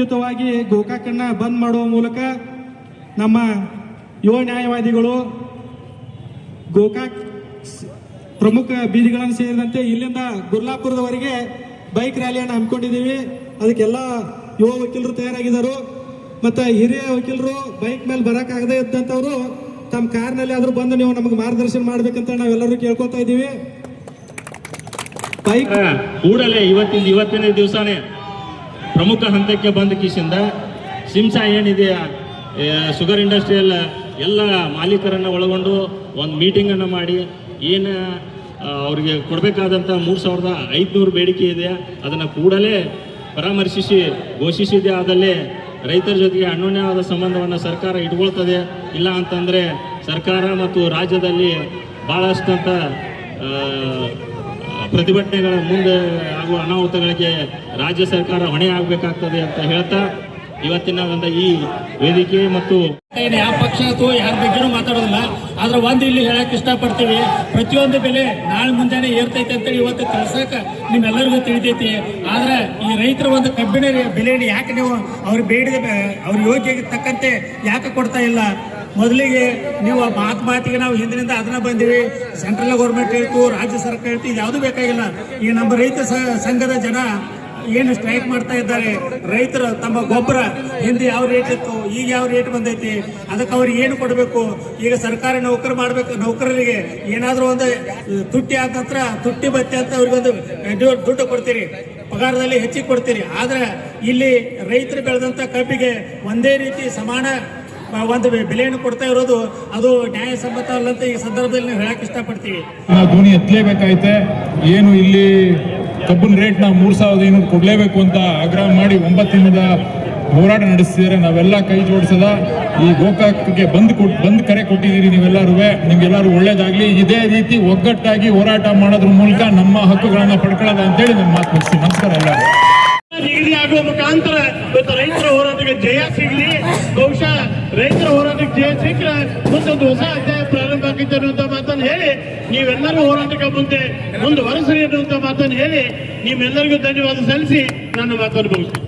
ಶಾಂತಿಯುತವಾಗಿ ಗೋಕಾಕನ್ನ ಬಂದ್ ಮಾಡುವ ಮೂಲಕ ನಮ್ಮ ಯುವ ನ್ಯಾಯವಾದಿಗಳು ಗೋಕಾಕ್ ಪ್ರಮುಖ ಬೀದಿಗಳನ್ನು ಸೇರಿದಂತೆ ಇಲ್ಲಿಂದ ಗುರ್ಲಾಪುರದವರೆಗೆ ಬೈಕ್ ರ್ಯಾಲಿಯನ್ನು ಹಮ್ಮಿಕೊಂಡಿದ್ದೀವಿ. ಅದಕ್ಕೆಲ್ಲ ಯುವ ವಕೀಲರು ತಯಾರಾಗಿದ್ದರು. ಮತ್ತು ಹಿರಿಯ ವಕೀಲರು ಬೈಕ್ ಮೇಲೆ ಬರೋಕ್ಕಾಗದೇ ಇದ್ದಂಥವ್ರು ತಮ್ಮ ಕಾರ್ನಲ್ಲಿ ಆದರೂ ಬಂದು ನೀವು ನಮಗೆ ಮಾರ್ಗದರ್ಶನ ಮಾಡ್ಬೇಕಂತ ನಾವೆಲ್ಲರೂ ಕೇಳ್ಕೊತಾ ಇದ್ದೀವಿ. ಬೈಕ್ ಕೂಡಲೇ ಇವತ್ತಿನ ದಿವಸನೇ ಪ್ರಮುಖ ಹಂತಕ್ಕೆ ಬಂದ ಕಿಸಿಂದ ಸಿಮ್ಸಾ ಏನಿದೆಯಾ ಶುಗರ್ ಇಂಡಸ್ಟ್ರಿಯಲ್ ಎಲ್ಲ ಮಾಲೀಕರನ್ನು ಒಳಗೊಂಡು ಒಂದು ಮೀಟಿಂಗನ್ನು ಮಾಡಿ ಏನು ಅವರಿಗೆ ಕೊಡಬೇಕಾದಂಥ 3500 ಬೇಡಿಕೆ ಇದೆ, ಅದನ್ನು ಕೂಡಲೇ ಪರಾಮರ್ಶಿಸಿ ಘೋಷಿಸಿದೆ. ಆದಲ್ಲಿ ರೈತರ ಜೊತೆಗೆ ಅನ್ಯೋನ್ಯವಾದ ಸಂಬಂಧವನ್ನು ಸರ್ಕಾರ ಇಟ್ಕೊಳ್ತದೆ. ಇಲ್ಲ ಅಂತಂದರೆ ಸರ್ಕಾರ ಮತ್ತು ರಾಜ್ಯದಲ್ಲಿ ಭಾಳಷ್ಟಂತ ಪ್ರತಿಭಟನೆಗಳ ಮುಂದೆ ಆಗುವ ಅನಾಹುತಗಳಿಗೆ ರಾಜ್ಯ ಸರ್ಕಾರ ಹೊಣೆ ಆಗಬೇಕಾಗ್ತದೆ ಅಂತ ಹೇಳ್ತಾ ಇವತ್ತಿನ ಒಂದು ಈ ವೇದಿಕೆ ಮತ್ತು ಯಾವ ಪಕ್ಷ ಅಥವಾ ಯಾರ ಬಗ್ಗೆನೂ ಮಾತಾಡೋದಿಲ್ಲ. ಆದ್ರೆ ಒಂದು ಇಲ್ಲಿ ಹೇಳಕ್ ಇಷ್ಟಪಡ್ತೀವಿ, ಪ್ರತಿಯೊಂದು ಬೆಲೆ ನಾಳೆ ಮುಂಜಾನೆ ಏರ್ತೈತೆ ಅಂತೇಳಿ ಇವತ್ತು ತಿಳಿಸಕ ನಿಮ್ಮೆಲ್ಲರಿಗೂ ತಿಳಿತೈತಿ. ಆದ್ರೆ ಈ ರೈತರ ಒಂದು ಕಬ್ಬಿನ ಬೆಲೆಯನ್ನು ಯಾಕೆ ನೀವು ಅವ್ರು ಬೇಡಿದ ಅವ್ರ ಯೋಗ್ಯಕ್ಕೆ ತಕ್ಕಂತೆ ಯಾಕೆ ಕೊಡ್ತಾ ಇಲ್ಲ? ಮೊದಲಿಗೆ ನೀವು ಮಾತಿಗೆ ನಾವು ಹಿಂದಿನಿಂದ ಅದನ್ನ ಬಂದಿವಿ. ಸೆಂಟ್ರಲ್ ಗೌರ್ಮೆಂಟ್ ಹೇಳ್ತು, ರಾಜ್ಯ ಸರ್ಕಾರ ಹೇಳ್ತು, ಇದು ಯಾವುದು ಬೇಕಾಗಿಲ್ಲ. ಈ ನಮ್ಮ ರೈತ ಸಂಘದ ಜನ ಏನು ಸ್ಟ್ರೈಕ್ ಮಾಡ್ತಾ ಇದ್ದಾರೆ, ರೈತರು ತಮ್ಮ ಗೊಬ್ಬರ ಹಿಂದೆ ಯಾವ ರೇಟ್ ಇತ್ತು, ಈಗ ಯಾವ ರೇಟ್ ಬಂದೈತಿ, ಅದಕ್ಕೆ ಅವ್ರಿಗೆ ಏನು ಕೊಡಬೇಕು? ಈಗ ಸರ್ಕಾರಿ ನೌಕರರಿಗೆ ಏನಾದರೂ ಒಂದು ತುಟ್ಟಿ ಆದ ನಂತರ ತುಟ್ಟಿ ಬತ್ತೆ ಅಂತ ಅವ್ರಿಗೊಂದು ದುಡ್ಡು ಕೊಡ್ತೀರಿ, ಪಗಾರದಲ್ಲಿ ಹೆಚ್ಚಿಗೆ ಕೊಡ್ತೀರಿ. ಆದ್ರೆ ಇಲ್ಲಿ ರೈತರು ಬೆಳೆದಂತ ಕಬ್ಬಿಗೆ ಒಂದೇ ರೀತಿ ಸಮಾನ ಒಂದು ಬೆಲೆಯನ್ನು ಕೊಡ್ತಾ ಇರೋದು ಅದು ನ್ಯಾಯಸಮ್ಮತ ಅಲ್ಲ ಅಂತ ಈ ಸಂದರ್ಭದಲ್ಲಿ ನಾವು ಹೇಳಕ್ ಇಷ್ಟಪಡ್ತೀವಿ. ನಾವು ಧ್ವನಿ ಎತ್ತಲೇಬೇಕಾಯ್ತೆ. ಏನು ಇಲ್ಲಿ ಕಬ್ಬಿನ ರೇಟ್ನ 3500 ಕೊಡಲೇಬೇಕು ಅಂತ ಆಗ್ರಹ ಮಾಡಿ 9 ದಿನದ ಹೋರಾಟ ನಡೆಸ್ತಿದ್ದಾರೆ. ನಾವೆಲ್ಲ ಕೈ ಜೋಡಿಸದ ಈ ಗೋಕಾಕ್ಗೆ ಬಂದ್ ಕರೆ ಕೊಟ್ಟಿದ್ದೀರಿ. ನೀವೆಲ್ಲರೂ ನಿಮ್ಗೆಲ್ಲರೂ ಒಳ್ಳೇದಾಗ್ಲಿ. ಇದೇ ರೀತಿ ಒಗ್ಗಟ್ಟಾಗಿ ಹೋರಾಟ ಮಾಡೋದ್ರ ಮೂಲಕ ನಮ್ಮ ಹಕ್ಕುಗಳನ್ನ ಪಡ್ಕೊಳ್ಳೋದ ಅಂತೇಳಿ ನನ್ನ ಮಾತು ಮುಗಿಸ್ತೀನಿ. ನಮಸ್ಕಾರ ಎಲ್ಲರೂ. ನಿಗದಿ ಆಗುವ ಮುಖಾಂತರ ಇವತ್ತು ರೈತರ ಹೋರಾಟಕ್ಕೆ ಜಯ ಸಿಗಲಿ. ಬಹುಶಃ ರೈತರ ಹೋರಾಟಕ್ಕೆ ಜಯ ಸಿಕ್ಕರೆ ಮುಂದೊಂದು ಹೊಸ ಅಧ್ಯಾಯ ಪ್ರಾರಂಭ ಆಗಿತ್ತು ಅನ್ನುವಂಥ ಮಾತನ್ನು ಹೇಳಿ ನೀವೆಲ್ಲರೂ ಹೋರಾಟಕ್ಕೆ ಮುಂದುವರೆಸಲಿ ಅನ್ನುವಂಥ ಮಾತನ್ನು ಹೇಳಿ ನಿಮ್ಮೆಲ್ಲರಿಗೂ ಧನ್ಯವಾದ ಸಲ್ಲಿಸಿ ನನ್ನ ಮಾತನ್ನು ಮುಗಿಸ್ತೀನಿ.